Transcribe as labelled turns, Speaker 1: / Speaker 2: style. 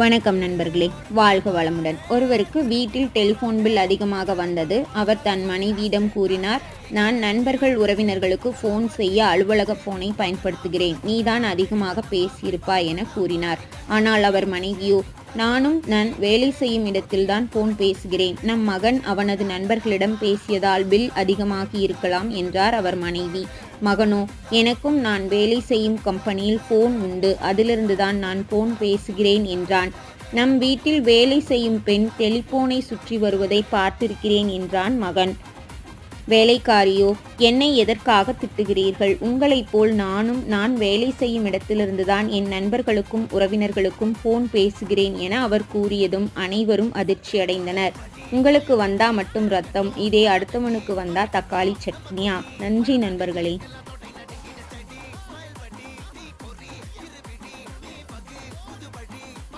Speaker 1: வணக்கம் நண்பர்களே, வாழ்க வளமுடன். ஒருவருக்கு வீட்டில் டெலிஃபோன் பில் அதிகமாக வந்தது. அவர் தன் மனைவியிடம் கூறினார், நான் நண்பர்கள் உறவினர்களுக்கு ஃபோன் செய்ய அலுவலக ஃபோனை பயன்படுத்துகிறேன், நீதான் அதிகமாக பேசியிருப்பாய் என கூறினார். ஆனால் அவர் மனைவியோ, நானும் நான் வேலை செய்யும் இடத்தில்தான் ஃபோன் பேசுகிறேன், நம் மகன் அவனது நண்பர்களிடம் பேசியதால் பில் அதிகமாகி இருக்கலாம் என்றார் அவர் மனைவி. மகனோ, எனக்கும் நான் வேலை செய்யும் கம்பெனியில் ஃபோன் உண்டு, அதிலிருந்துதான் நான் ஃபோன் பேசுகிறேன் என்றான். நம் வீட்டில் வேலை செய்யும் பெண் டெலிஃபோனை சுற்றி வருவதை பார்த்திருக்கிறேன் என்றான் மகன். வேலைக்காரியோ, என்னை எதற்காக திட்டுகிறீர்கள்? உங்களைப் போல் நான் வேலை செய்யும் இடத்திலிருந்துதான் என் நண்பர்களுக்கும் உறவினர்களுக்கும் ஃபோன் பேசுகிறேன் என அவர் கூறியதும் அனைவரும் அதிர்ச்சியடைந்தனர். உங்களுக்கு வந்தா மட்டும் ரத்தம், இதே அடுத்தவனுக்கு வந்தா தக்காளி சட்னியா? நன்றி நண்பர்களே.